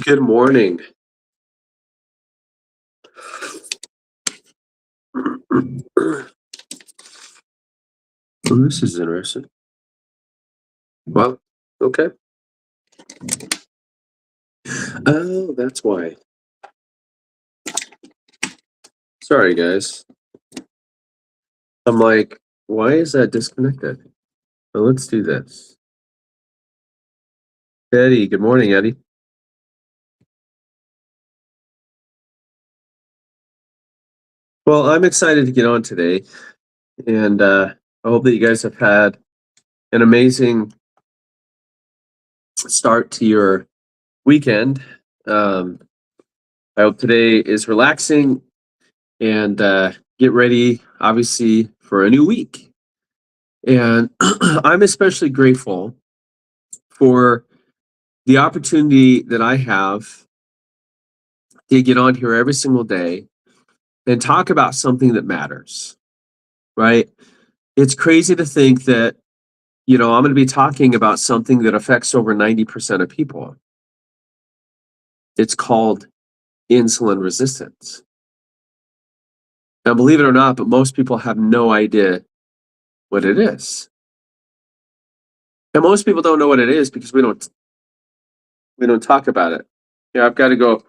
Good morning. Well, this is interesting. Well, okay. Oh, that's why. Sorry, guys. I'm like, why is that disconnected? Well, let's do this. Eddie, good morning, Eddie. Well, I'm excited to get on today, and I hope that you guys have had an amazing start to your weekend. I hope today is relaxing and get ready, obviously, for a new week. And I'm especially grateful for the opportunity that I have to get on here every single day and talk about something that matters, right? It's crazy to think that, I'm going to be talking about something that affects over 90% of people. It's called insulin resistance. Now, believe it or not, but most people have no idea what it is. And most people don't know what it is because we don't talk about it. Yeah, I've got to go.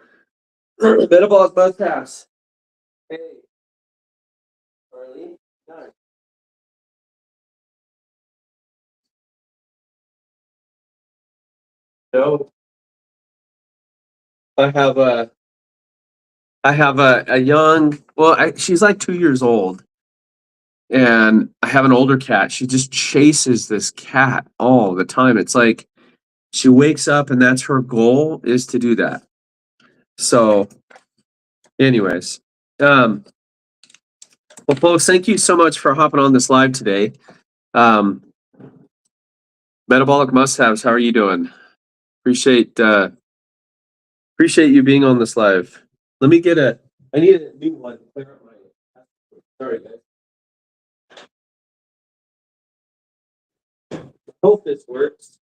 Metabolic buzz pass. Hey, Charlie. Hi. No, I have a young. Well, she's like 2 years old, and I have an older cat. She just chases this cat all the time. It's like she wakes up and that's her goal is to do that. So, anyways, um, well, folks, thank you so much for hopping on this live today. Um, Metabolic must-haves, how are you doing? Appreciate you being on this live. I need a new one to clear up my. Sorry, guys. Hope this works.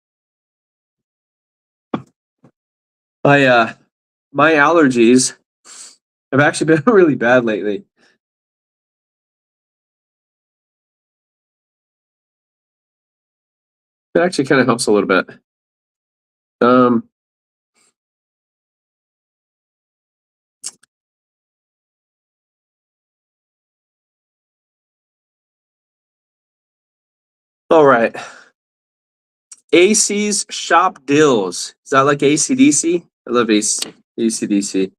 My allergies have actually been really bad lately. It actually kind of helps a little bit. All right. AC's shop deals. Is that like ACDC? I love ACDC.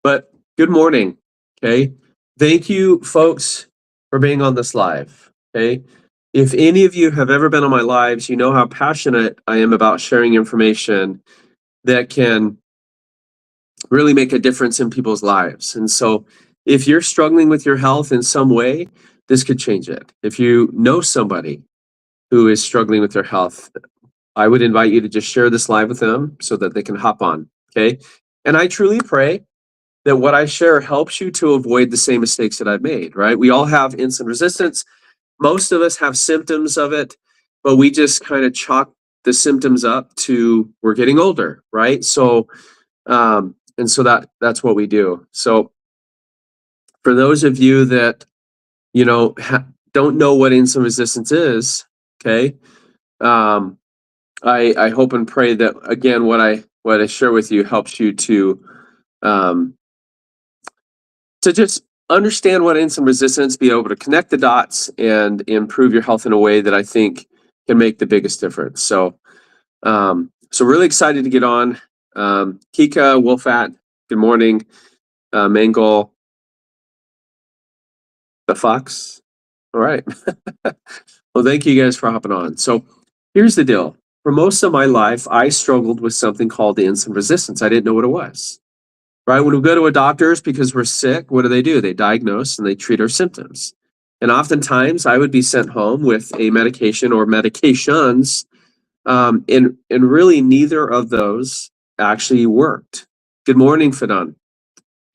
But good morning. Okay. Thank you, folks, for being on this live. Okay. If any of you have ever been on my lives, you know how passionate I am about sharing information that can really make a difference in people's lives. And so if you're struggling with your health in some way, this could change it. If you know somebody who is struggling with their health, I would invite you to just share this live with them so that they can hop on. Okay. And I truly pray that what I share helps you to avoid the same mistakes that I've made, right? We all have insulin resistance. Most of us have symptoms of it, but we just kind of chalk the symptoms up to we're getting older, right? So, and so that's what we do. So for those of you that, don't know what insulin resistance is, okay, I hope and pray that again what I share with you helps you to just understand what insulin resistance, be able to connect the dots and improve your health in a way that I think can make the biggest difference. So really excited to get on. Kika, Wolfat, good morning. Mangle, the Fox. All right. Well, thank you guys for hopping on. So here's the deal. For most of my life, I struggled with something called insulin resistance. I didn't know what it was. Right? When we go to a doctor's because we're sick, what do? They diagnose and they treat our symptoms. And oftentimes I would be sent home with a medication or medications, and really neither of those actually worked. Good morning, Fadan.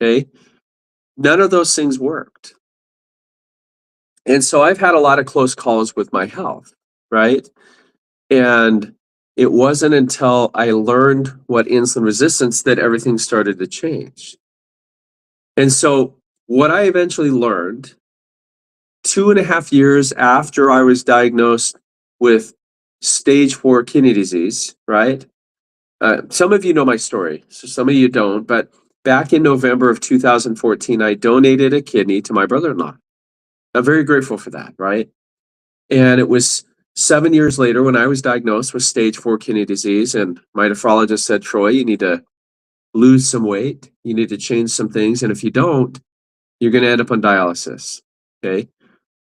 Okay. None of those things worked. And so I've had a lot of close calls with my health, right? And it wasn't until I learned what insulin resistance that everything started to change. And so what I eventually learned 2.5 years after I was diagnosed with stage 4 kidney disease, right? Some of you know my story, so some of you don't, but back in November of 2014, I donated a kidney to my brother-in-law. I'm very grateful for that, right? And it was 7 years later when I was diagnosed with stage 4 kidney disease, and my nephrologist said, Troy, you need to lose some weight, you need to change some things, and if you don't, you're going to end up on dialysis. Okay.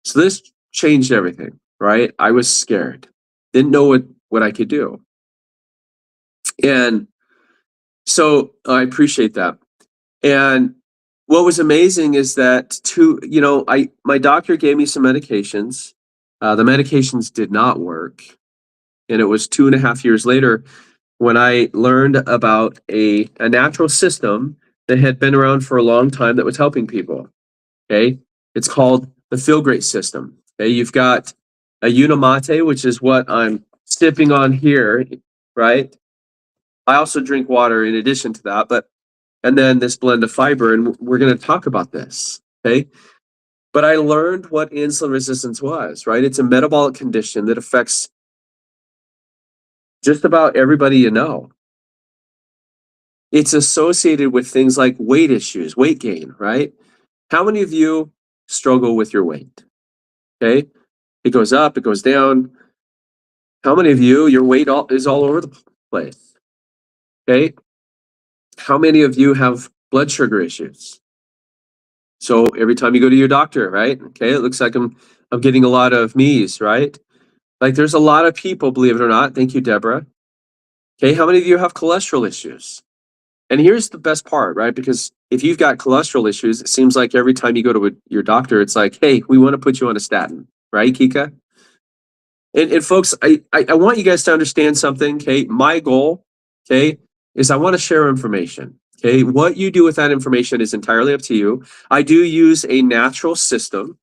So this changed everything, right? I was scared, didn't know what I could do. And so I appreciate that. And what was amazing is that my doctor gave me some medications. The medications did not work. And it was 2.5 years later when I learned about a natural system that had been around for a long time that was helping people. Okay. It's called the Feel Great system. Okay. You've got a Unimate, which is what I'm sipping on here, right? I also drink water in addition to that, and then this blend of fiber, and we're going to talk about this. Okay. But I learned what insulin resistance was, right? It's a metabolic condition that affects just about everybody you know. It's associated with things like weight issues, weight gain, right? How many of you struggle with your weight? Okay. It goes up, it goes down. How many of you, your weight is all over the place? Okay. How many of you have blood sugar issues? So every time you go to your doctor, right? Okay. It looks like I'm getting a lot of me's, right? Like there's a lot of people, believe it or not. Thank you, Deborah. Okay. How many of you have cholesterol issues? And here's the best part, right? Because if you've got cholesterol issues, it seems like every time you go to your doctor, it's like, hey, we want to put you on a statin, right, Kika? And folks, I want you guys to understand something, okay? My goal, okay, is I want to share information, okay? What you do with that information is entirely up to you. I do use a natural system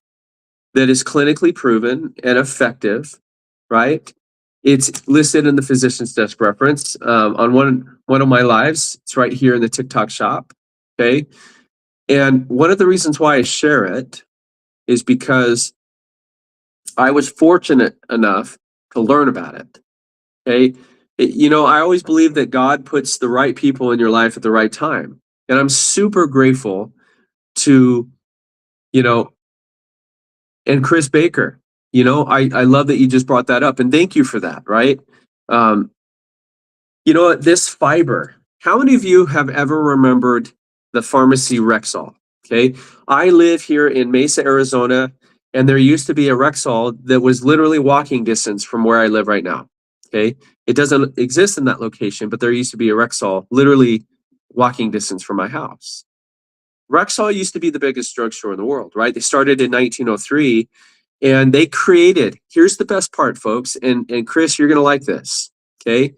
that is clinically proven and effective, right? It's listed in the physician's desk reference on one of my lives. It's right here in the TikTok shop, okay? And one of the reasons why I share it is because I was fortunate enough to learn about it. Okay. I always believe that God puts the right people in your life at the right time. And I'm super grateful to, and Chris Baker, I love that you just brought that up and thank you for that. Right. Um, this fiber, how many of you have ever remembered the pharmacy Rexall? Okay. I live here in Mesa, Arizona, and there used to be a Rexall that was literally walking distance from where I live right now. Okay. It doesn't exist in that location, but there used to be a Rexall literally walking distance from my house. Rexall used to be the biggest drugstore in the world, right? They started in 1903 and they created, here's the best part, folks. And Chris, you're going to like this. Okay.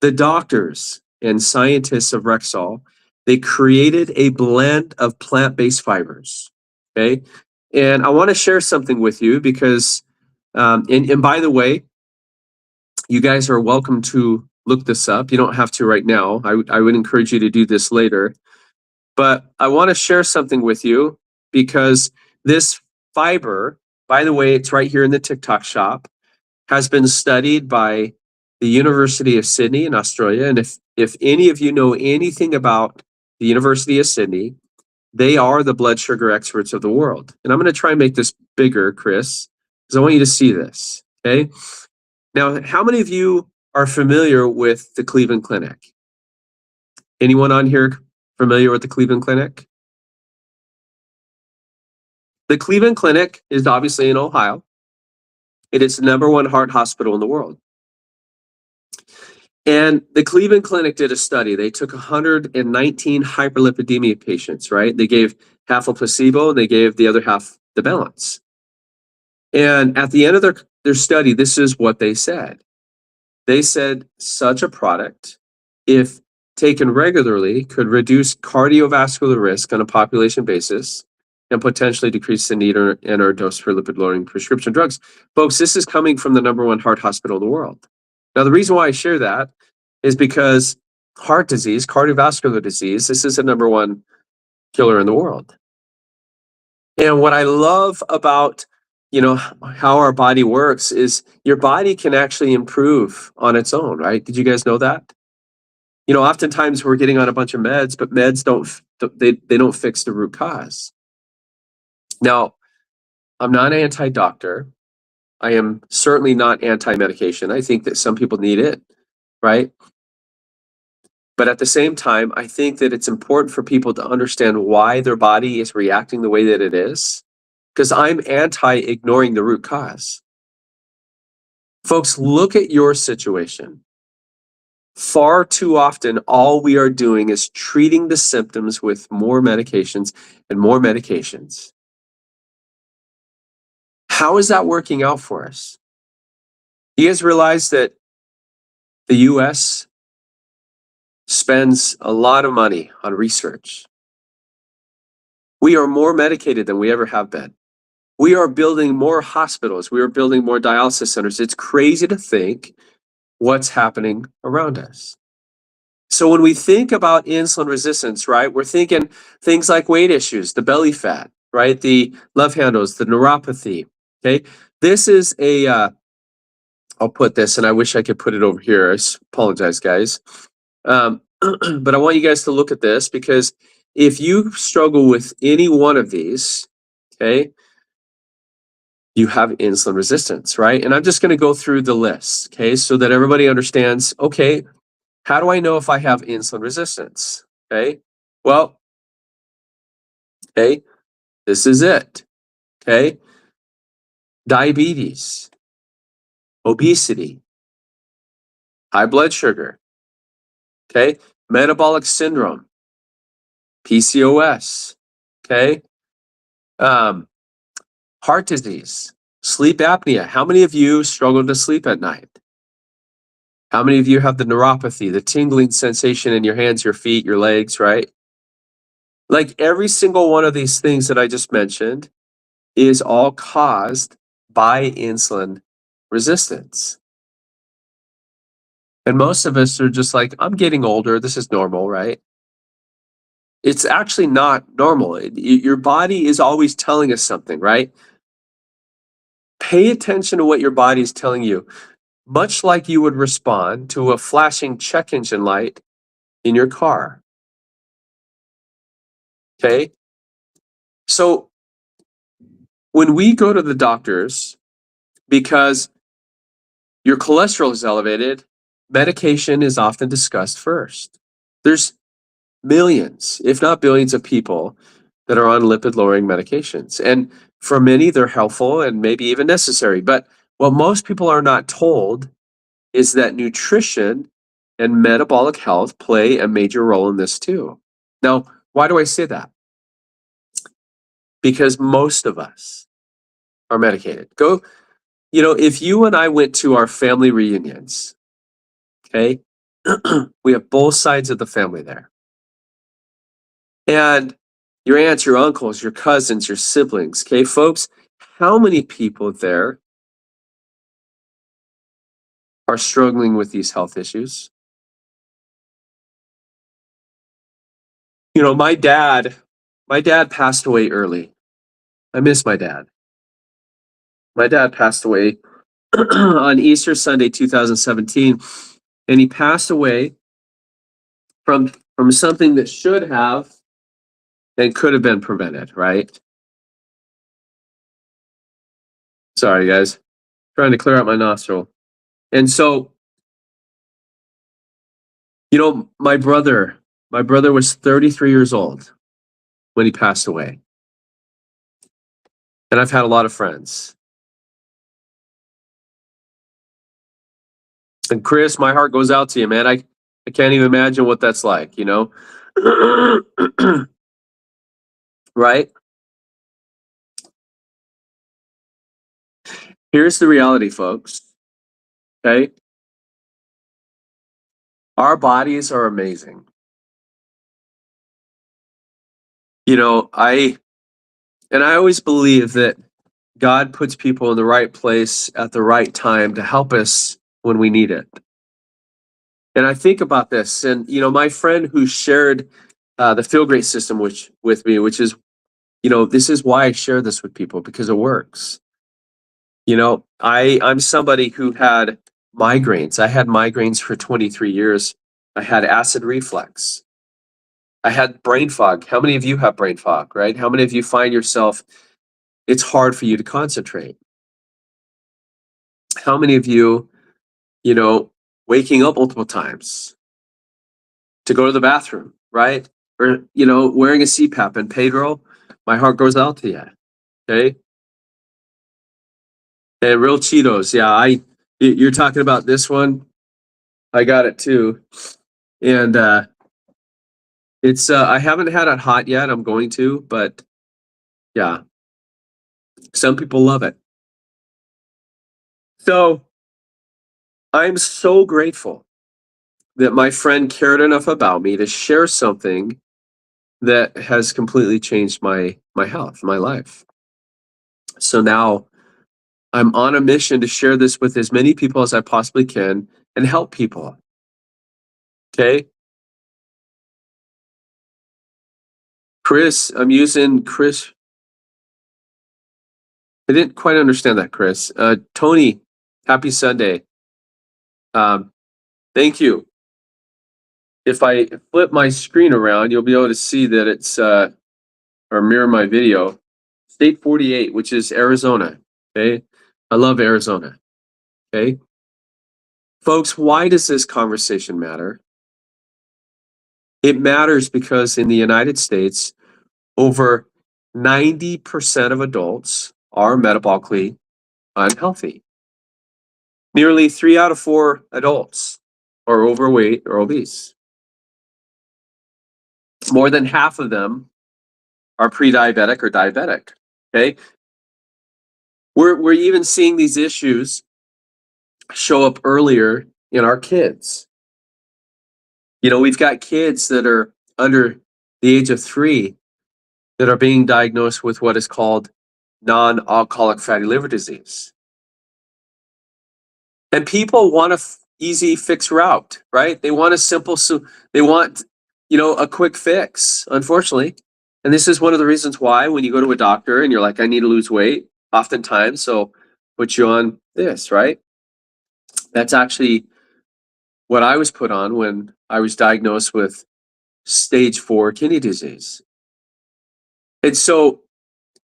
The doctors and scientists of Rexall, they created a blend of plant-based fibers. Okay. And I want to share something with you because, and by the way, you guys are welcome to look this up. You don't have to right now. I would encourage you to do this later. But I want to share something with you because this fiber, by the way, it's right here in the TikTok shop, has been studied by the University of Sydney in Australia. And if any of you know anything about the University of Sydney, they are the blood sugar experts of the world. And I'm going to try and make this bigger, Chris, because I want you to see this. Okay. Now, how many of you are familiar with the Cleveland Clinic? Anyone on here familiar with the Cleveland Clinic? The Cleveland Clinic is obviously in Ohio. It is the #1 heart hospital in the world. And the Cleveland Clinic did a study. They took 119 hyperlipidemia patients, right? They gave half a placebo and they gave the other half the balance. And at the end of their study, this is what they said. They said such a product, if taken regularly, could reduce cardiovascular risk on a population basis and potentially decrease the need and or dose for lipid-lowering prescription drugs. Folks, this is coming from the #1 heart hospital in the world. Now, the reason why I share that is because heart disease, cardiovascular disease, this is the number one killer in the world. And what I love about, how our body works is your body can actually improve on its own, right? Did you guys know that? Oftentimes we're getting on a bunch of meds, but meds they don't fix the root cause. Now, I'm not anti-doctor. I am certainly not anti-medication. I think that some people need it, right? But at the same time, I think that it's important for people to understand why their body is reacting the way that it is, because I'm anti-ignoring the root cause. Folks, look at your situation. Far too often, all we are doing is treating the symptoms with more medications and more medications. How is that working out for us? You guys realize that the US spends a lot of money on research. We are more medicated than we ever have been. We are building more hospitals. We are building more dialysis centers. It's crazy to think what's happening around us. So when we think about insulin resistance, right, we're thinking things like weight issues, the belly fat, right, the love handles, the neuropathy. Okay, this is I'll put this, and I wish I could put it over here. I apologize, guys. But I want you guys to look at this, because if you struggle with any one of these, okay, you have insulin resistance, right? And I'm just going to go through the list, okay, so that everybody understands, okay, how do I know if I have insulin resistance? Okay, well, okay, this is it, okay? Diabetes, obesity, high blood sugar, okay? Metabolic syndrome, PCOS, okay? Heart disease, sleep apnea. How many of you struggle to sleep at night? How many of you have the neuropathy, the tingling sensation in your hands, your feet, your legs, right? Like every single one of these things that I just mentioned is all caused by insulin resistance. And most of us are just like, I'm getting older. This is normal, right? It's actually not normal. Your body is always telling us something, right? Pay attention to what your body is telling you, much like you would respond to a flashing check engine light in your car. Okay? So when we go to the doctors because your cholesterol is elevated, medication is often discussed first. There's millions, if not billions, of people that are on lipid-lowering medications. And for many, they're helpful and maybe even necessary. But what most people are not told is that nutrition and metabolic health play a major role in this too. Now, why do I say that? Because most of us are medicated. If you and I went to our family reunions, okay, we have both sides of the family there. And your aunts, your uncles, your cousins, your siblings, okay, folks, how many people there are struggling with these health issues? My dad passed away early. I miss my dad. My dad passed away on Easter Sunday, 2017, and he passed away from something that should have and could have been prevented, right? Sorry, guys. Trying to clear out my nostril. And so, my brother was 33 years old when he passed away. And I've had a lot of friends. And Chris, my heart goes out to you, man. I can't even imagine what that's like, right? Here's the reality, folks. Okay? Our bodies are amazing. I always believe that God puts people in the right place at the right time to help us when we need it. And I think about this, and my friend who shared the Feel Great system with me, which is, this is why I share this with people, because it works. I'm somebody who had migraines. I had migraines for 23 years. I had acid reflux. I had brain fog. How many of you have brain fog, right? How many of you find yourself, it's hard for you to concentrate? How many of you, waking up multiple times to go to the bathroom, right? Or, wearing a CPAP. And Pedro, my heart goes out to you, okay? And real Cheetos, yeah, you're talking about this one. I got it too. And it's I haven't had it hot yet. I'm going to, but yeah, some people love it. So I'm so grateful that my friend cared enough about me to share something that has completely changed my health, my life. So now I'm on a mission to share this with as many people as I possibly can and help people. Okay? Chris, I'm using Chris. I didn't quite understand that, Chris. Tony, happy Sunday. Thank you. If I flip my screen around, you'll be able to see that it's or mirror my video. State 48, which is Arizona. Okay. I love Arizona. Okay. Folks, why does this conversation matter? It matters because in the United States, over 90% of adults are metabolically unhealthy. Nearly 3 out of 4 adults are overweight or obese. More than half of them are pre-diabetic or diabetic. Okay. We're even seeing these issues show up earlier in our kids. We've got kids that are under the age of 3 that are being diagnosed with what is called non-alcoholic fatty liver disease. And people want a easy fix route, right? They want a simple, they want, a quick fix, unfortunately. And this is one of the reasons why when you go to a doctor and you're like, I need to lose weight, oftentimes, so put you on this, right? That's actually what I was put on when I was diagnosed with stage 4 kidney disease. And so,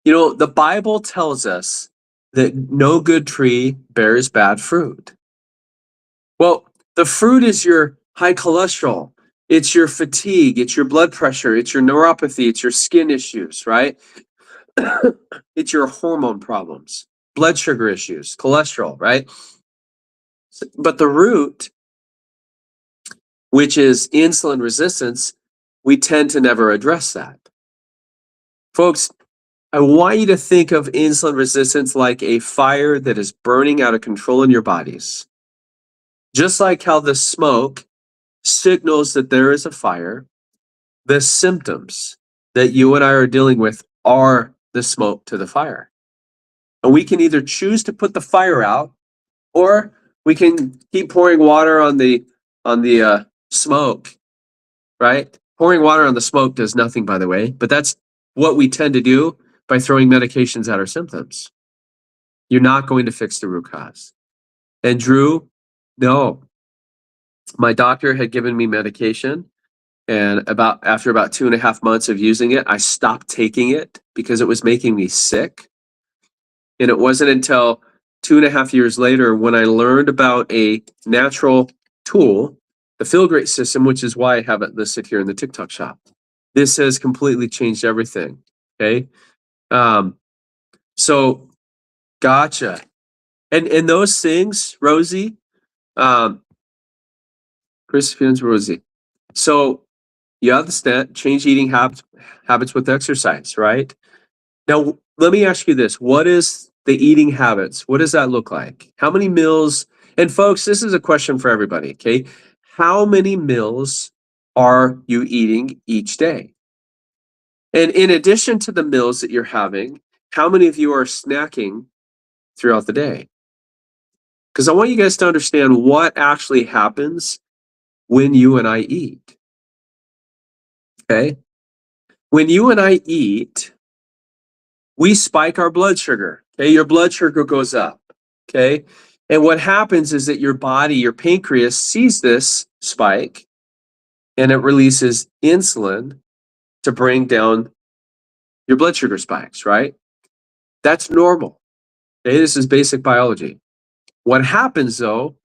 the Bible tells us that no good tree bears bad fruit. Well, the fruit is your high cholesterol, it's your fatigue, it's your blood pressure, it's your neuropathy, it's your skin issues, right? It's your hormone problems, blood sugar issues, cholesterol, right? But the root, which is insulin resistance, we tend to never address that. Folks, I want you to think of insulin resistance like a fire that is burning out of control in your bodies. Just like how the smoke signals that there is a fire, the symptoms that you and I are dealing with are the smoke to the fire. And we can either choose to put the fire out, or we can keep pouring water on the smoke, right? Pouring water on the smoke does nothing, by the way, but that's what we tend to do by throwing medications at our symptoms. You're not going to fix the root cause. And Drew, no. My doctor had given me medication, and after about 2.5 months of using it, I stopped taking it because it was making me sick. And it wasn't until 2.5 years later when I learned about a natural tool, the Feel Great system, which is why I have it listed here in the TikTok shop. This has completely changed everything. Okay. So gotcha. And those things, Rosie, Chris Fields, Rosie. So you understand, change eating habits with exercise, right? Now, let me ask you this. What is the eating habits? What does that look like? How many meals? And folks, this is a question for everybody, okay? How many meals are you eating each day? And in addition to the meals that you're having, how many of you are snacking throughout the day? Because I want you guys to understand what actually happens when you and I eat. Okay? When you and I eat, we spike our blood sugar. Okay? Your blood sugar goes up. Okay? And what happens is that your body, your pancreas, sees this spike and it releases insulin to bring down your blood sugar spikes, right? That's normal. Okay? This is basic biology. What happens though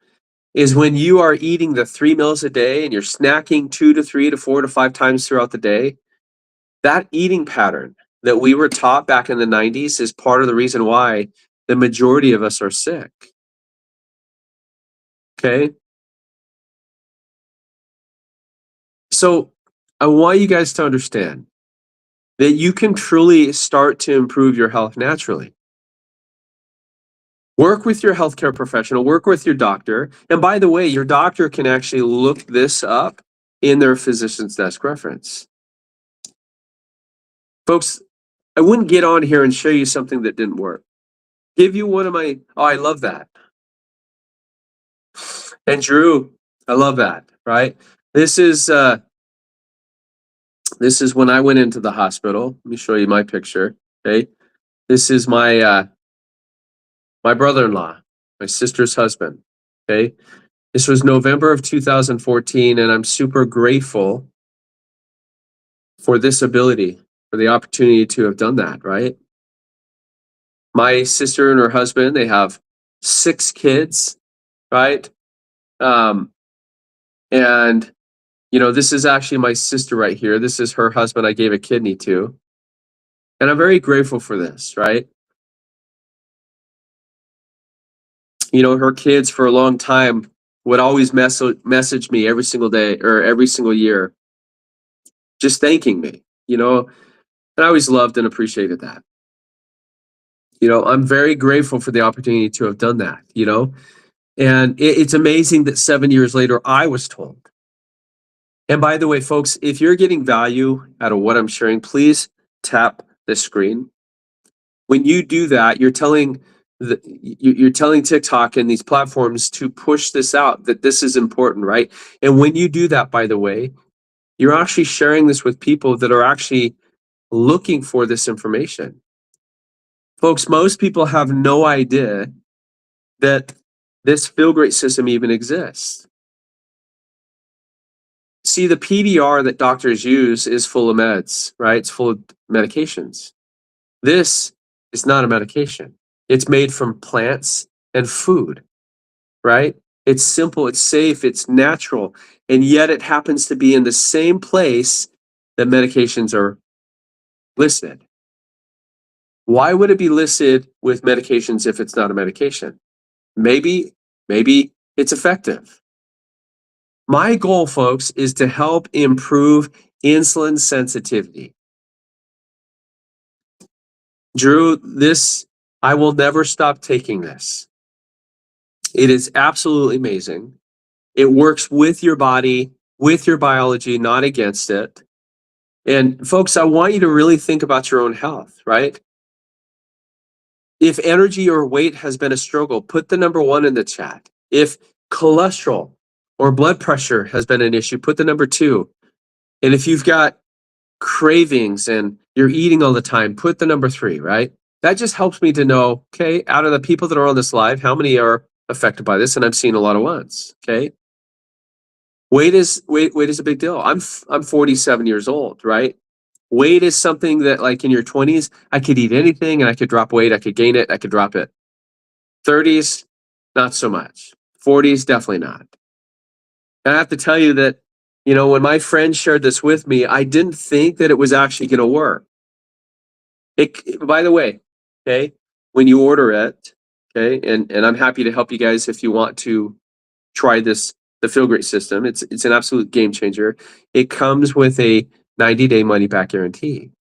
is when you are eating the 3 meals a day and you're snacking 2 to 3 to 4 to 5 times throughout the day, that eating pattern that we were taught back in the 90s is part of the reason why the majority of us are sick. Okay? So I want you guys to understand that you can truly start to improve your health naturally. Work with your healthcare professional, work with your doctor. And by the way, your doctor can actually look this up in their physician's desk reference. Folks, I wouldn't get on here and show you something that didn't work. Give you one of my, oh, I love that. And Drew, I love that, right? This is when I went into the hospital. Let me show you my picture. Okay. This is my my brother-in-law, my sister's husband. Okay. This was November of 2014, and I'm super grateful for this ability, for the opportunity to have done that, right? My sister and her husband, they have 6 kids, right? And this is actually my sister right here. This is her husband I gave a kidney to. And I'm very grateful for this, right? Her kids for a long time would always message me every single day or every single year, just thanking me, and I always loved and appreciated that. I'm very grateful for the opportunity to have done that, and it's amazing that 7 years later, I was told. And by the way, folks, if you're getting value out of what I'm sharing, please tap the screen. When you do that, you're telling TikTok and these platforms to push this out, that this is important, right? And when you do that, by the way, you're actually sharing this with people that are actually looking for this information. Folks, most people have no idea that this Feel Great system even exists. See, the PDR that doctors use is full of meds, right? It's full of medications. This is not a medication. It's made from plants and food, right? It's simple, it's safe, it's natural, and yet it happens to be in the same place that medications are listed. Why would it be listed with medications if it's not a medication? Maybe it's effective. My goal, folks, is to help improve insulin sensitivity. Drew, I will never stop taking this. It is absolutely amazing. It works with your body, with your biology, not against it. And folks, I want you to really think about your own health, right? If energy or weight has been a struggle, put the number 1 in the chat. If cholesterol or blood pressure has been an issue, put the number 2. And if you've got cravings and you're eating all the time, put the number 3, right? That just helps me to know, okay, out of the people that are on this live, how many are affected by this? And I'm seeing a lot of ones, okay? Weight is a big deal. I'm 47 years old, right? Weight is something that, like, in your 20s, I could eat anything and I could drop weight. I could gain it. I could drop it. 30s, not so much. 40s, definitely not. And I have to tell you that, when my friend shared this with me, I didn't think that it was actually going to work. By the way, okay, when you order it, okay, and I'm happy to help you guys if you want to try this, the Feel Great system. It's an absolute game changer. It comes with a 90-day money back guarantee.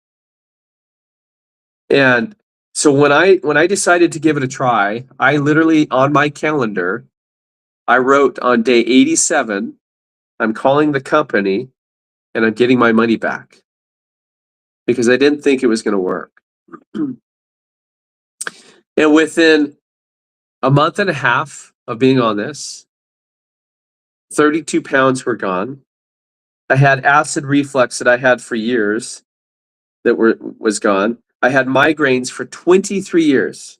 And so when I decided to give it a try, I literally, on my calendar, I wrote on day 87, I'm calling the company and I'm getting my money back, because I didn't think it was going to work. And within a month and a half of being on this, 32 pounds were gone. I had acid reflux that I had for years that was gone. I had migraines for 23 years.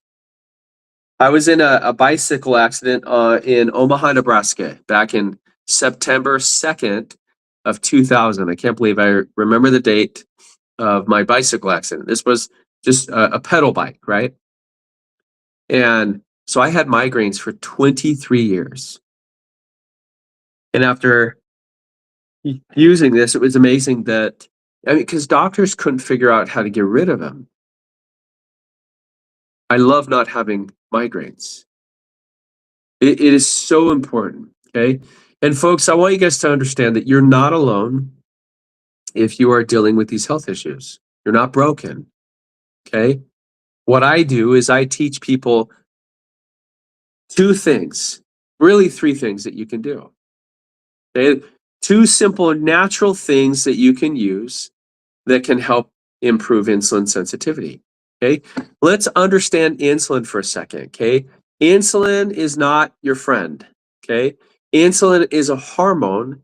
I was in a bicycle accident in Omaha, Nebraska, back in September 2nd of 2000. I can't believe I remember the date of my bicycle accident. This was just a pedal bike, right? And so I had migraines for 23 years. And after using this, it was amazing that, I mean, because doctors couldn't figure out how to get rid of them. I love not having migraines. It is so important, okay? And folks, I want you guys to understand that you're not alone if you are dealing with these health issues. You're not broken, okay? What I do is I teach people two things, really three things that you can do. Okay? Two simple, natural things that you can use that can help improve insulin sensitivity. Okay, let's understand insulin for a second. Okay, insulin is not your friend. Okay, insulin is a hormone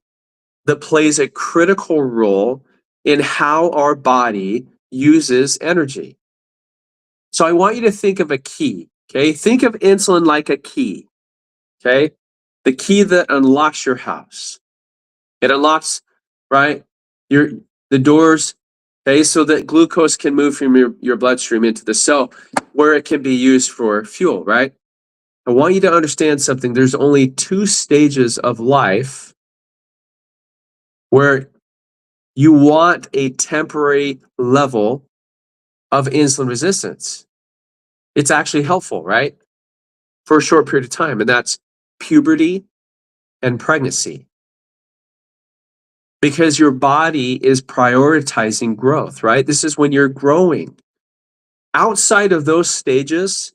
that plays a critical role in how our body uses energy. So I want you to think of a key. Okay, think of insulin like a key. Okay, the key that unlocks your house. It unlocks, right, the doors, okay, so that glucose can move from your bloodstream into the cell where it can be used for fuel, right? I want you to understand something. There's only two stages of life where you want a temporary level of insulin resistance. It's actually helpful, right? For a short period of time, and that's puberty and pregnancy. Because your body is prioritizing growth, right? This is when you're growing. Outside of those stages,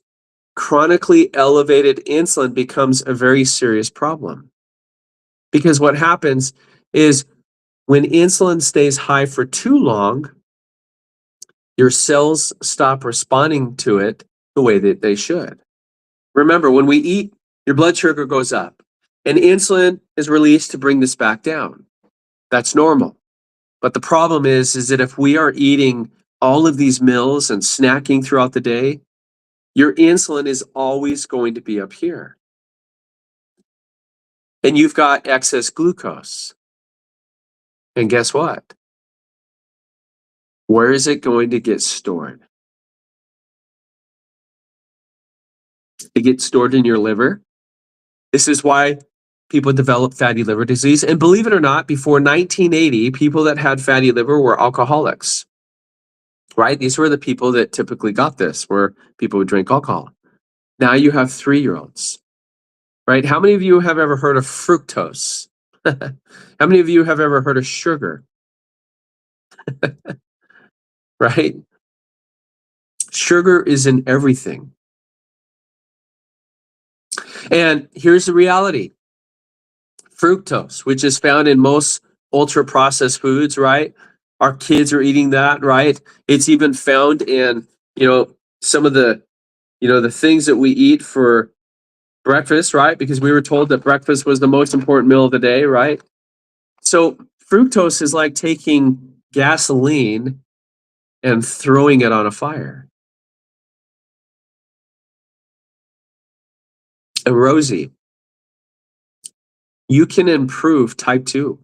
chronically elevated insulin becomes a very serious problem. Because what happens is when insulin stays high for too long, your cells stop responding to it the way that they should. Remember, when we eat, your blood sugar goes up, and insulin is released to bring this back down. That's normal. But the problem is that if we are eating all of these meals and snacking throughout the day, your insulin is always going to be up here. And you've got excess glucose. And guess what? Where is it going to get stored? It gets stored in your liver. This is why people develop fatty liver disease. And believe it or not, before 1980, people that had fatty liver were alcoholics. Right? These were the people that typically got this, were people who drink alcohol. Now you have 3-year-olds, right? How many of you have ever heard of fructose? How many of you have ever heard of sugar? Right? Sugar is in everything. And here's the reality. Fructose, which is found in most ultra processed foods, right? Our kids are eating that, right? It's even found in, some of the, the things that we eat for breakfast, right? Because we were told that breakfast was the most important meal of the day, right? So fructose is like taking gasoline and throwing it on a fire. And Rosie, you can improve type 2.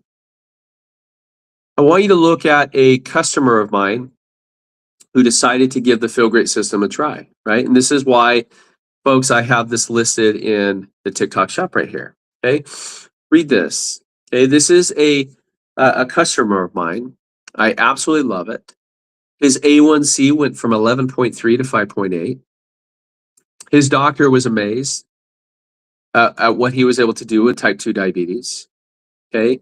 I want you to look at a customer of mine who decided to give the Feel Great system a try, right? And this is why, folks, I have this listed in the TikTok shop right here, okay? Read this, okay? This is a customer of mine. I absolutely love it. His A1C went from 11.3 to 5.8. His doctor was amazed at what he was able to do with type 2 diabetes, okay?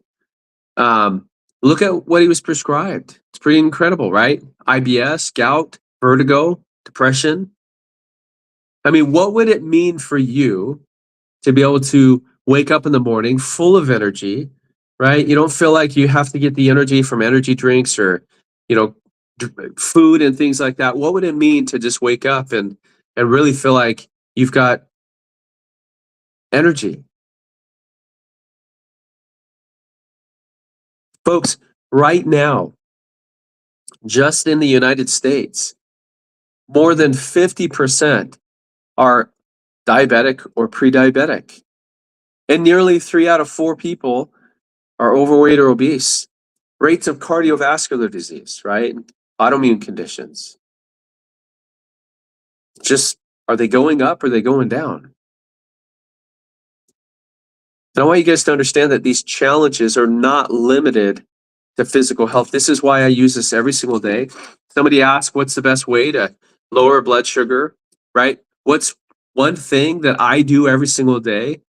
Look at what he was prescribed. It's pretty incredible, right? IBS, gout, vertigo, depression. I mean, what would it mean for you to be able to wake up in the morning full of energy, right? You don't feel like you have to get the energy from energy drinks or, food and things like that. What would it mean to just wake up and really feel like you've got energy? Folks, right now, just in the United States, more than 50% are diabetic or pre-diabetic. And nearly 3 out of 4 people are overweight or obese. Rates of cardiovascular disease, right? Autoimmune conditions. Just, are they going up or are they going down? And I want you guys to understand that these challenges are not limited to physical health. This is why I use this every single day. Somebody asked, what's the best way to lower blood sugar, right? What's one thing that I do every single day?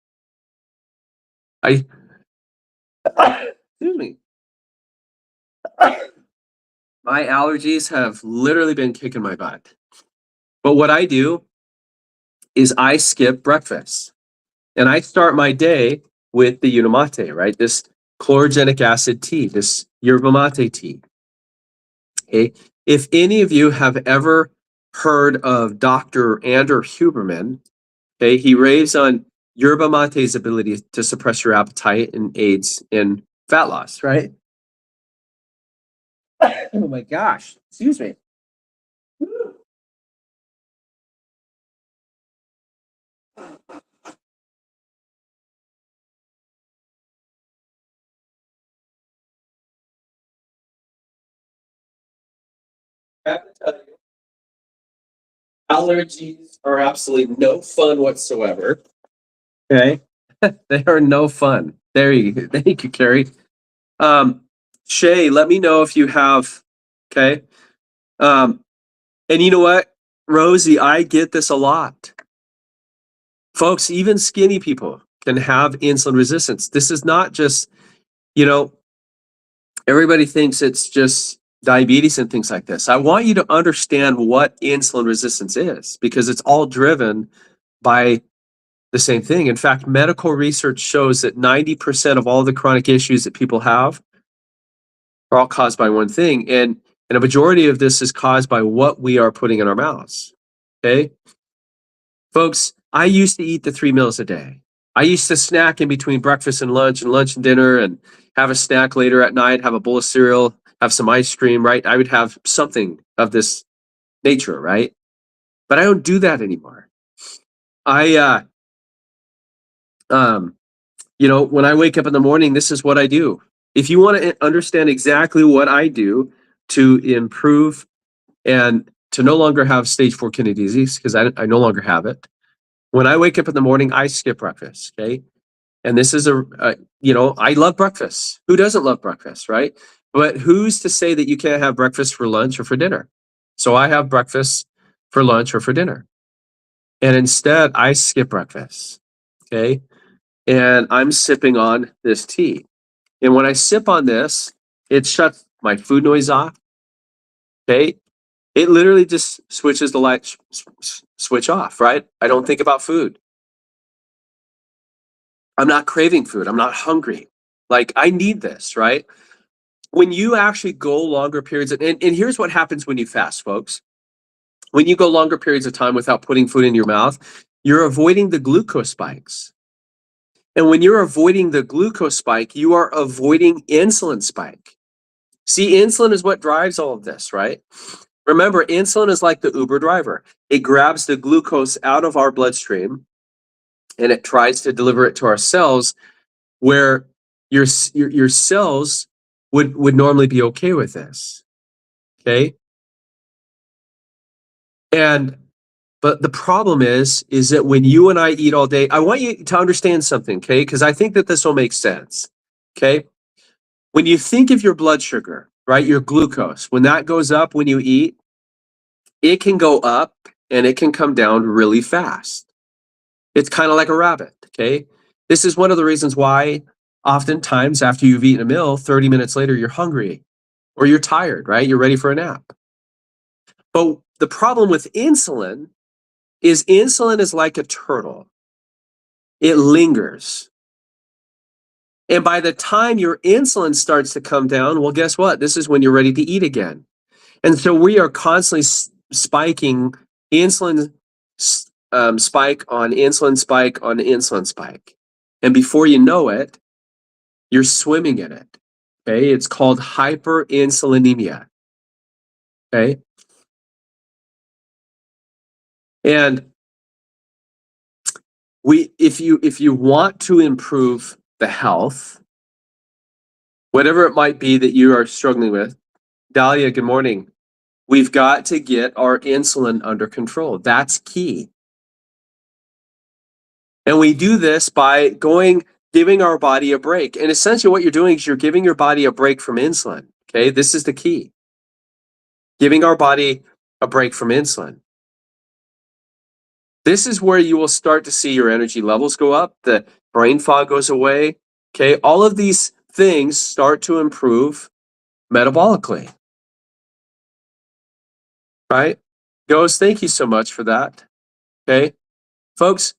Excuse me. My allergies have literally been kicking my butt. But what I do is I skip breakfast and I start my day with the unamate, right? This chlorogenic acid tea, this yerba mate tea. Okay. If any of you have ever heard of Dr. Andrew Huberman, okay, he raves on yerba mate's ability to suppress your appetite and aids in fat loss, right? Oh my gosh, excuse me. I have to tell you, allergies are absolutely no fun whatsoever. Okay. They are no fun. There you go. Thank you, Carrie. Shay, let me know if you have, okay. And you know what, Rosie, I get this a lot. Folks, even skinny people can have insulin resistance. This is not just, you know, everybody thinks it's just diabetes and things like this. I want you to understand what insulin resistance is because it's all driven by the same thing. In fact, medical research shows that 90% of all the chronic issues that people have are all caused by one thing. And a majority of this is caused by what we are putting in our mouths. Okay. Folks, I used to eat the 3 meals a day. I used to snack in between breakfast and lunch and dinner and have a snack later at night, have a bowl of cereal, have some ice cream, right? I would have something of this nature, right? But I don't do that anymore. You know, when I wake up in the morning, this is what I do. If you want to understand exactly what I do to improve and to no longer have stage 4 kidney disease, because I no longer have it. When I wake up in the morning, I skip breakfast, okay? And this is you know, I love breakfast. Who doesn't love breakfast, right? But who's to say that you can't have breakfast for lunch or for dinner? So I have breakfast for lunch or for dinner. And instead, I skip breakfast, okay? And I'm sipping on this tea. And when I sip on this, it shuts my food noise off, okay? It literally just switches the light switch off, right? I don't think about food. I'm not craving food. I'm not hungry. Like, I need this, right? When you actually go longer periods, and here's what happens when you fast, folks. When you go longer periods of time without putting food in your mouth, you're avoiding the glucose spikes. And when you're avoiding the glucose spike, you are avoiding insulin spike. See, insulin is what drives all of this, right? Remember, insulin is like the Uber driver. It grabs the glucose out of our bloodstream and it tries to deliver it to our cells where your cells would normally be okay with this. Okay? But the problem is that when you and I eat all day, I want you to understand something, okay? Because I think that this will make sense. Okay? When you think of your blood sugar, right, your glucose, when that goes up when you eat, it can go up and it can come down really fast. It's kind of like a rabbit, okay? This is one of the reasons why oftentimes after you've eaten a meal, 30 minutes later, you're hungry or you're tired, right? You're ready for a nap. But the problem with insulin is like a turtle. It lingers. And by the time your insulin starts to come down, well, guess what? This is when you're ready to eat again. And so we are constantly spiking insulin spike on insulin spike on insulin spike. And before you know it, you're swimming in it. Okay, it's called hyperinsulinemia. Okay, and if you want to improve the health, whatever it might be that you are struggling with, Dahlia, good morning. We've got to get our insulin under control. That's key. And we do this by giving our body a break. And essentially what you're doing is you're giving your body a break from insulin. Okay, this is the key. Giving our body a break from insulin. This is where you will start to see your energy levels go up, the brain fog goes away. Okay, all of these things start to improve metabolically. Right? Goes, thank you so much for that. Okay, folks,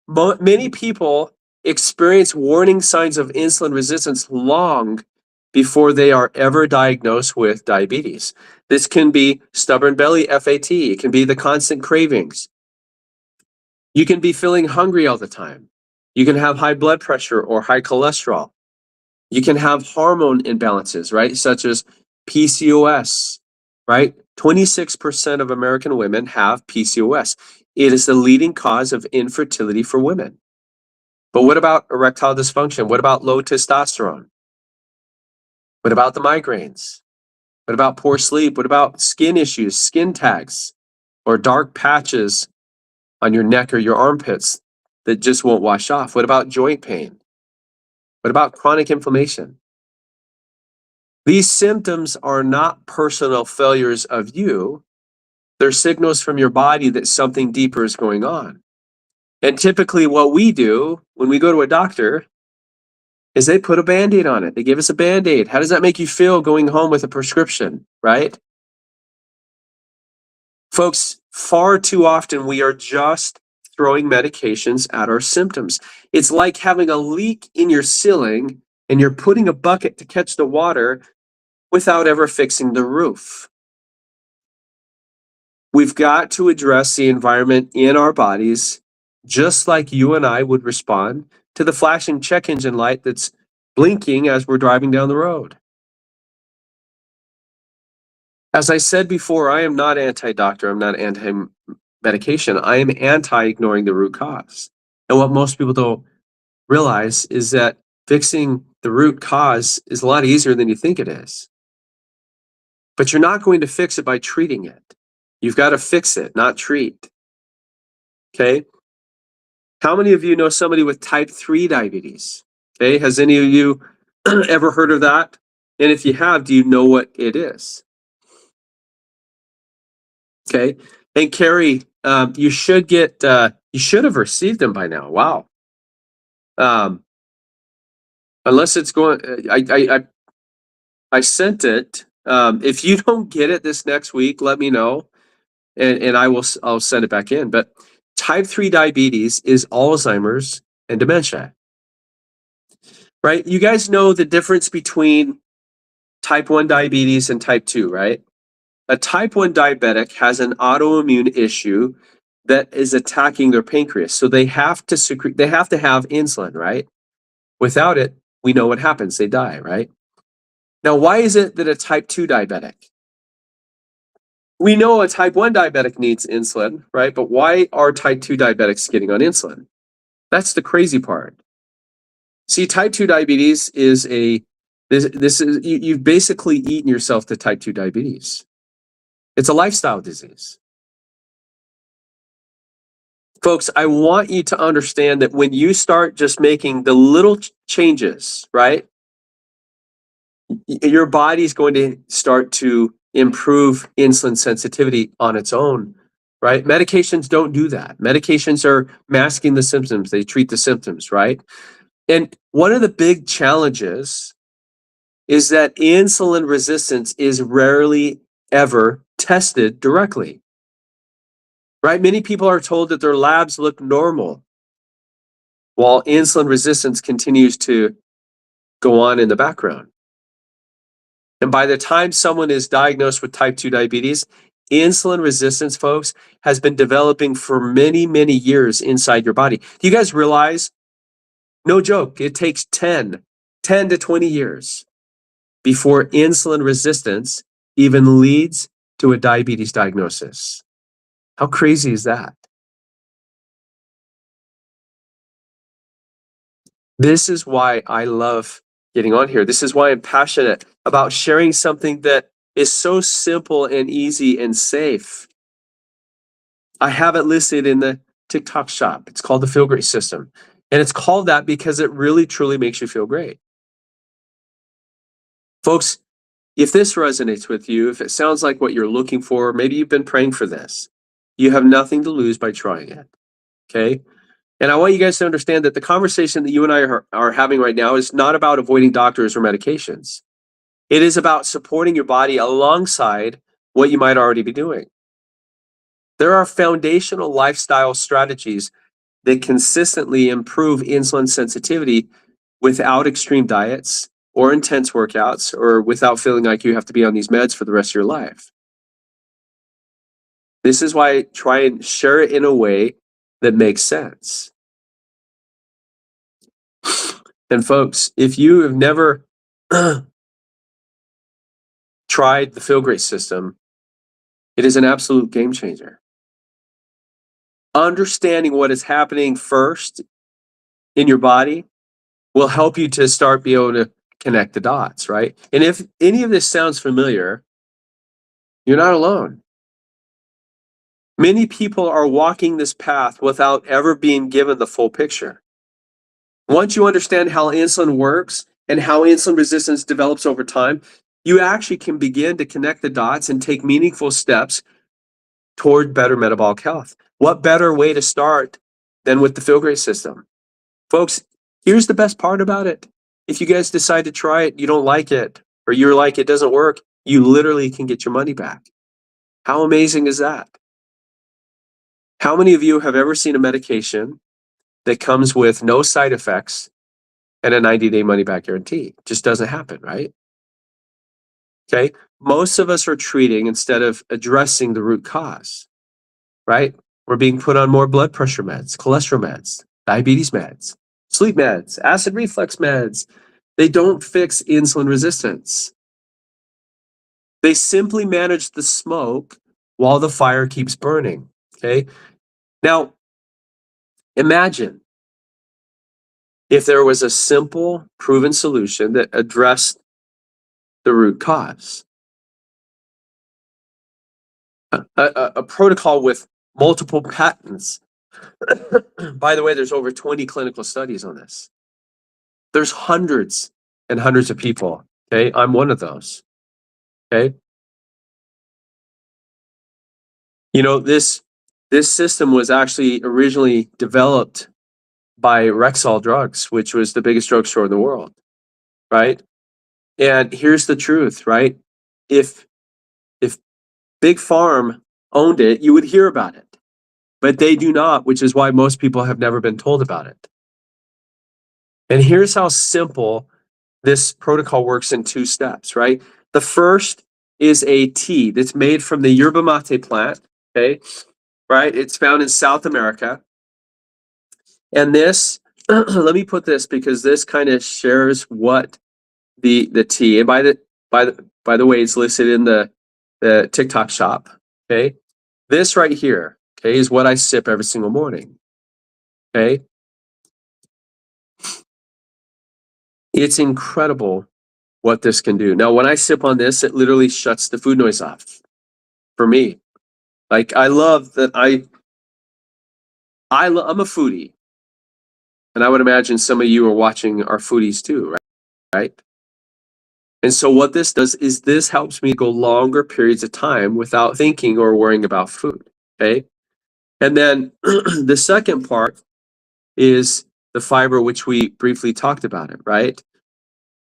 many people experience warning signs of insulin resistance long before they are ever diagnosed with diabetes. This can be stubborn belly, FAT. It can be the constant cravings. You can be feeling hungry all the time. You can have high blood pressure or high cholesterol. You can have hormone imbalances, right? Such as PCOS, right? 26% of American women have PCOS. It is the leading cause of infertility for women. But what about erectile dysfunction? What about low testosterone? What about the migraines? What about poor sleep? What about skin issues, skin tags, or dark patches on your neck or your armpits that just won't wash off? What about joint pain? What about chronic inflammation? These symptoms are not personal failures of you. They're signals from your body that something deeper is going on. And typically what we do when we go to a doctor is they put a Band-Aid on it. They give us a Band-Aid. How does that make you feel going home with a prescription, right? Folks, far too often we are just throwing medications at our symptoms. It's like having a leak in your ceiling and you're putting a bucket to catch the water without ever fixing the roof. We've got to address the environment in our bodies just like you and I would respond to the flashing check engine light that's blinking as we're driving down the road. As I said before, I am not anti-doctor. I'm not anti-medication. I am anti-ignoring the root cause. And what most people don't realize is that fixing the root cause is a lot easier than you think it is. But you're not going to fix it by treating it. You've got to fix it, not treat. Okay? How many of you know somebody with type 3 diabetes? Okay, has any of you ever heard of that? And if you have, do you know what it is? Okay, and Carrie, you should have received them by now. Wow. Unless it's going, I sent it. If you don't get it this next week, let me know, and I'll send it back in. But type 3 diabetes is Alzheimer's and dementia. Right? You guys know the difference between type 1 diabetes and type 2, right? A type 1 diabetic has an autoimmune issue that is attacking their pancreas. So they have to have insulin, right? Without it, we know what happens. They die, right? Now, why is it that a type 2 diabetic? We know a type 1 diabetic needs insulin, right? But why are type 2 diabetics getting on insulin? That's the crazy part. See, type 2 diabetes is you've basically eaten yourself to type 2 diabetes. It's a lifestyle disease. Folks, I want you to understand that when you start just making the little changes, right? Your body's going to start to improve insulin sensitivity on its own, right? Medications don't do that. Medications are masking the symptoms. They treat the symptoms, right? And one of the big challenges is that insulin resistance is rarely ever tested directly, right? Many people are told that their labs look normal while insulin resistance continues to go on in the background. And by the time someone is diagnosed with type 2 diabetes, insulin resistance, folks, has been developing for many, many years inside your body. Do you guys realize? No joke, it takes 10 to 20 years before insulin resistance even leads to a diabetes diagnosis. How crazy is that? This is why I love getting on here. This is why I'm passionate about sharing something that is so simple and easy and safe. I have it listed in the TikTok shop. It's called the Feel Great System. And it's called that because it really, truly makes you feel great. Folks, if this resonates with you, if it sounds like what you're looking for, maybe you've been praying for this, you have nothing to lose by trying it. Okay? And I want you guys to understand that the conversation that you and I are having right now is not about avoiding doctors or medications. It is about supporting your body alongside what you might already be doing. There are foundational lifestyle strategies that consistently improve insulin sensitivity without extreme diets or intense workouts or without feeling like you have to be on these meds for the rest of your life. This is why I try and share it in a way that makes sense. And folks, if you have never tried the Feel Great system, it is an absolute game changer. Understanding what is happening first in your body will help you to start be able to connect the dots, right? And if any of this sounds familiar, you're not alone. Many people are walking this path without ever being given the full picture. Once you understand how insulin works and how insulin resistance develops over time, you actually can begin to connect the dots and take meaningful steps toward better metabolic health. What better way to start than with the Feel Great system? Folks, here's the best part about it. If you guys decide to try it, you don't like it, or you're like, it doesn't work, you literally can get your money back. How amazing is that? How many of you have ever seen a medication that comes with no side effects and a 90-day money back guarantee? It just doesn't happen, right? Okay. Most of us are treating instead of addressing the root cause, right? We're being put on more blood pressure meds, cholesterol meds, diabetes meds, sleep meds, acid reflux meds. They don't fix insulin resistance. They simply manage the smoke while the fire keeps burning. Okay. Now, imagine if there was a simple, proven solution that addressed the root cause. A protocol with multiple patents. By the way, there's over 20 clinical studies on this. There's hundreds and hundreds of people. Okay, I'm one of those. Okay, you know this system was actually originally developed by Rexall Drugs, which was the biggest drugstore in the world, right? And here's the truth, right? If Big Farm owned it, you would hear about it. But they do not, which is why most people have never been told about it. And here's how simple this protocol works in 2 steps, right? The first is a tea that's made from the yerba mate plant, okay? Right? It's found in South America. And this, let me put this because this kind of shares what the tea, and by the way, it's listed in the TikTok shop, okay? This right here, okay, is what I sip every single morning, okay? It's incredible what this can do. Now, when I sip on this, it literally shuts the food noise off for me. Like, I love that I'm a foodie, and I would imagine some of you are watching are foodies too, right? And so what this does is this helps me go longer periods of time without thinking or worrying about food, okay? And then the second part is the fiber, which we briefly talked about it, right?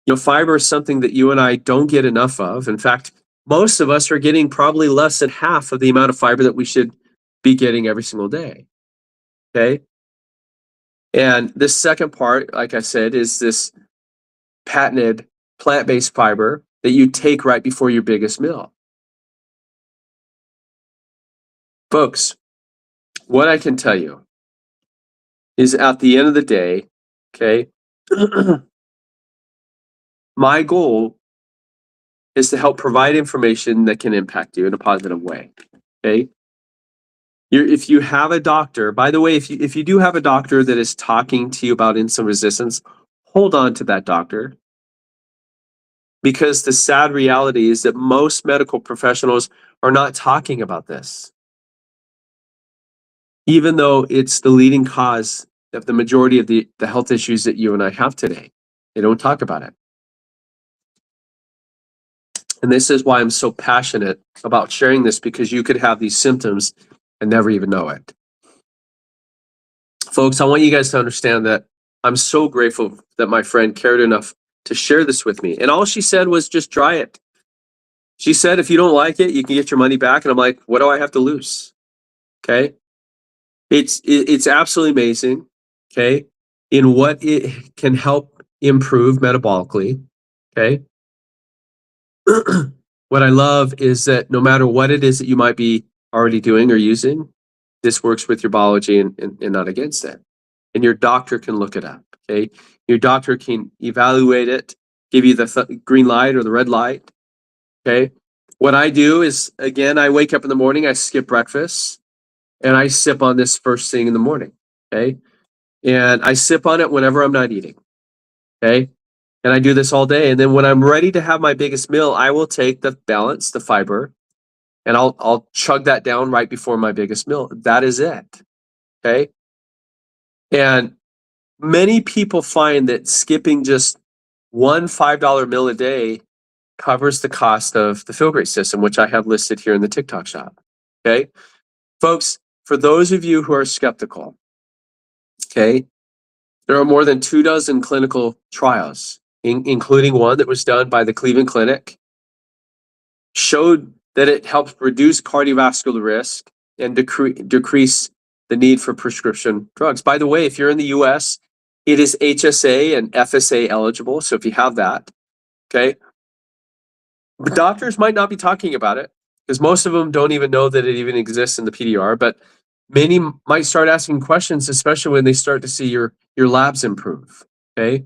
You know, fiber is something that you and I don't get enough of. In fact, most of us are getting probably less than half of the amount of fiber that we should be getting every single day, okay? And the second part, like I said, is this patented plant-based fiber that you take right before your biggest meal. Folks, what I can tell you is at the end of the day, okay, my goal is to help provide information that can impact you in a positive way. Okay. If you have a doctor, by the way, if you do have a doctor that is talking to you about insulin resistance, hold on to that doctor. Because the sad reality is that most medical professionals are not talking about this, even though it's the leading cause of the majority of the health issues that you and I have today. They don't talk about it. And this is why I'm so passionate about sharing this, because you could have these symptoms and never even know it. Folks, I want you guys to understand that I'm so grateful that my friend cared enough to share this with me. And all she said was just try it. She said, if you don't like it, you can get your money back. And I'm like, what do I have to lose? Okay. It's absolutely amazing. Okay. In what it can help improve metabolically. Okay. What I love is that no matter what it is that you might be already doing or using, this works with your biology and not against it. And your doctor can look it up. Okay. Your doctor can evaluate it, give you the green light or the red light. Okay. What I do is, again, I wake up in the morning, I skip breakfast, and I sip on this first thing in the morning. Okay. And I sip on it whenever I'm not eating. Okay. And I do this all day. And then when I'm ready to have my biggest meal, I will take the balance, the fiber, and I'll chug that down right before my biggest meal. That is it. Okay. And many people find that skipping just one $5 meal a day covers the cost of the Feel Great system, which I have listed here in the TikTok shop. Okay. Folks, for those of you who are skeptical, okay, there are more than 24 clinical trials, including one that was done by the Cleveland Clinic, showed that it helps reduce cardiovascular risk and decrease the need for prescription drugs. By the way, if you're in the US, it is HSA and FSA eligible. So if you have that, okay, but doctors might not be talking about it because most of them don't even know that it even exists in the PDR, but many might start asking questions, especially when they start to see your labs improve. Okay.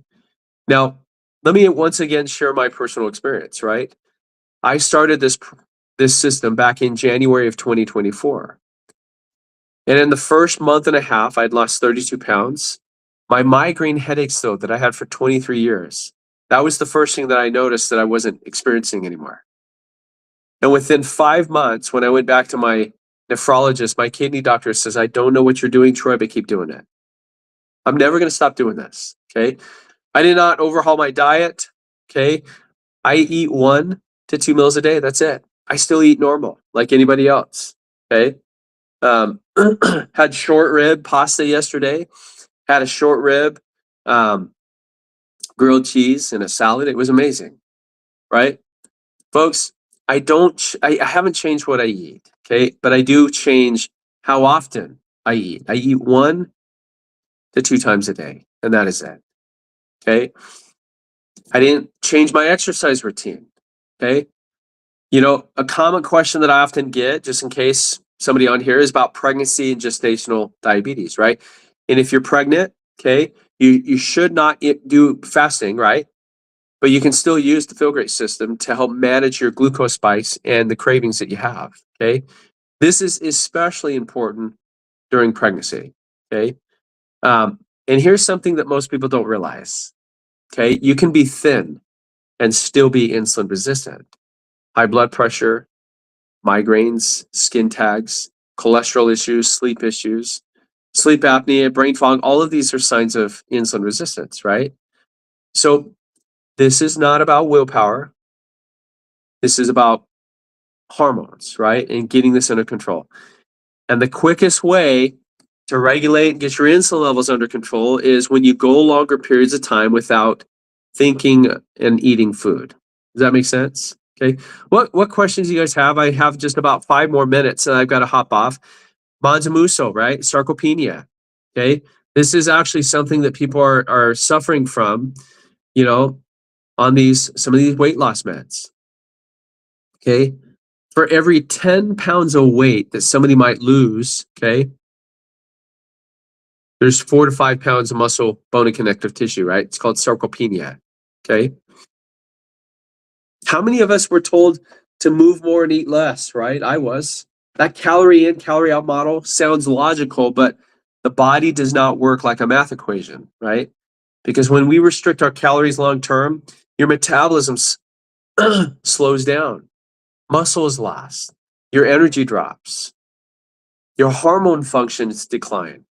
Now, let me once again share my personal experience, right? I started this system back in January of 2024. And in the first month and a half, I'd lost 32 pounds. My migraine headaches, though, that I had for 23 years, that was the first thing that I noticed that I wasn't experiencing anymore. And within 5 months, when I went back to my nephrologist, my kidney doctor says, I don't know what you're doing, Troy, but keep doing it. I'm never going to stop doing this. Okay. I did not overhaul my diet. Okay. I eat 1 to 2 meals a day. That's it. I still eat normal like anybody else. Okay. Had short rib pasta yesterday. Had a short rib, grilled cheese, and a salad. It was amazing. Right. Folks, I haven't changed what I eat. Okay. But I do change how often I eat. I eat 1 to 2 times a day, and that is it. Okay. I didn't change my exercise routine. Okay. You know, a common question that I often get, just in case somebody on here, is about pregnancy and gestational diabetes, right? And if you're pregnant, okay, you should not do fasting, right? But you can still use the Feel Great system to help manage your glucose spikes and the cravings that you have, okay? This is especially important during pregnancy, okay? And here's something that most people don't realize, okay? You can be thin and still be insulin resistant. High blood pressure, migraines, skin tags, cholesterol issues, sleep apnea, brain fog, all of these are signs of insulin resistance, right? So this is not about willpower. This is about hormones, right? And getting this under control. And the quickest way to regulate and get your insulin levels under control is when you go longer periods of time without thinking and eating food. Does that make sense? Okay. What questions do you guys have? I have just about 5 more minutes and I've got to hop off. Bonzamuso, right? Sarcopenia. Okay. This is actually something that people are suffering from, you know, on some of these weight loss meds. Okay. For every 10 pounds of weight that somebody might lose, okay, there's 4 to 5 pounds of muscle, bone, and connective tissue, right? It's called sarcopenia. Okay. How many of us were told to move more and eat less, right? I was. That calorie in, calorie out model sounds logical, but the body does not work like a math equation, right? Because when we restrict our calories long term, your metabolism slows down, muscle is lost, your energy drops, your hormone functions decline,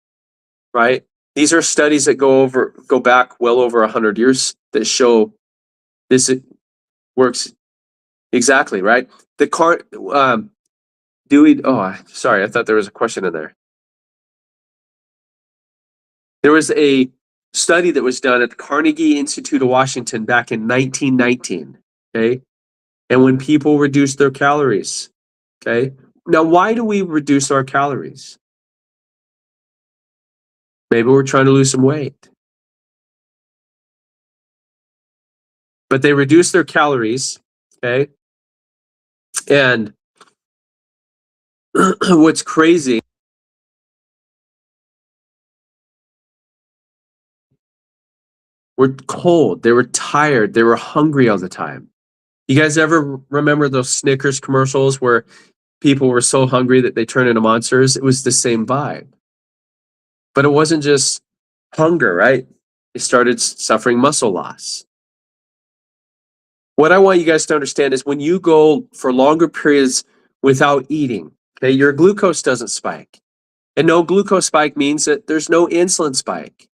right? These are studies that go back well over 100 years that show this works exactly, right? The car Dewey. Oh, sorry, I thought there was a question in there. There was a study that was done at the Carnegie Institute of Washington back in 1919. Okay, and when people reduced their calories. Okay, now why do we reduce our calories? Maybe we're trying to lose some weight, but they reduce their calories. Okay, and what's crazy, were cold, they were tired, they were hungry all the time. You guys ever remember those Snickers commercials where people were so hungry that they turned into monsters? It was the same vibe. But it wasn't just hunger, right? They started suffering muscle loss. What I want you guys to understand is when you go for longer periods without eating, okay, your glucose doesn't spike. And no glucose spike means that there's no insulin spike.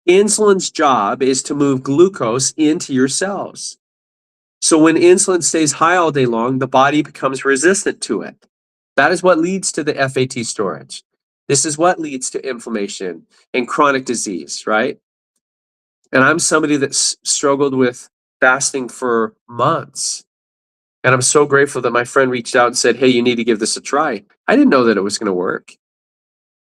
Insulin's job is to move glucose into your cells. So when insulin stays high all day long, the body becomes resistant to it. That is what leads to the FAT storage. This is what leads to inflammation and chronic disease, right? And I'm somebody that's struggled with fasting for months. And I'm so grateful that my friend reached out and said, hey, you need to give this a try. I didn't know that it was going to work,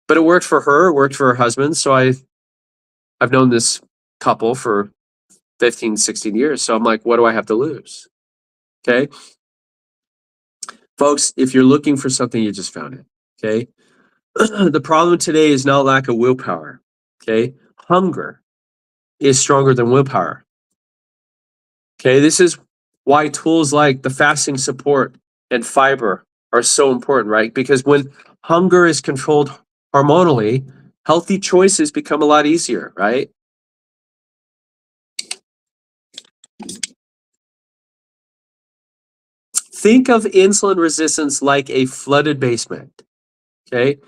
but it worked for her, it worked for her husband. So I've known this couple for 15, 16 years. So I'm like, what do I have to lose? Okay. Folks, if you're looking for something, you just found it. Okay. The problem today is not lack of willpower. Okay. Hunger is stronger than willpower. Okay. This is why tools like the fasting support and fiber are so important, right? Because when hunger is controlled hormonally, healthy choices become a lot easier, right? Think of insulin resistance like a flooded basement. Okay.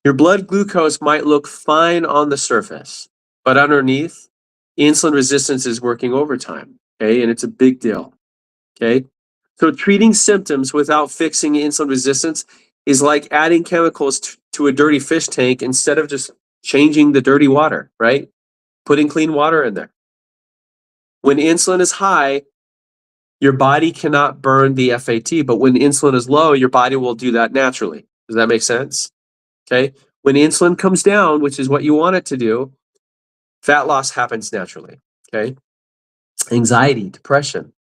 Your blood glucose might look fine on the surface, but underneath, insulin resistance is working overtime. Okay. And it's a big deal. Okay. So treating symptoms without fixing insulin resistance is like adding chemicals to a dirty fish tank instead of just changing the dirty water, right? Putting clean water in there. When insulin is high, your body cannot burn the FAT, but when insulin is low, your body will do that naturally. Does that make sense? Okay. When insulin comes down, which is what you want it to do, fat loss happens naturally. Okay. Anxiety, depression,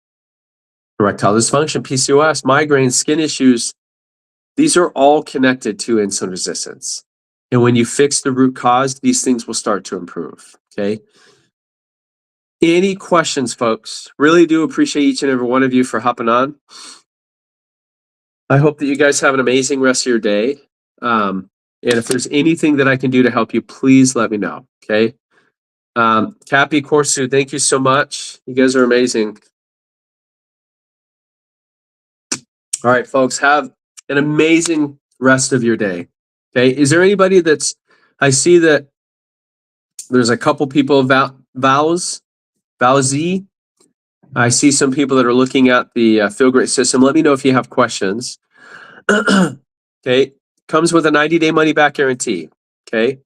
erectile dysfunction, PCOS, migraines, skin issues, these are all connected to insulin resistance. And when you fix the root cause, these things will start to improve. Okay. Any questions, folks? Really do appreciate each and every one of you for hopping on. I hope that you guys have an amazing rest of your day. And if there's anything that I can do to help you, please let me know. Okay. Cappy, Corsu, thank you so much. You guys are amazing. All right, folks, have an amazing rest of your day. Okay. Is there anybody I see that there's a couple people, Valzy. I see some people that are looking at the Feel Great system. Let me know if you have questions. Okay. Comes with a 90-day money back guarantee. Okay.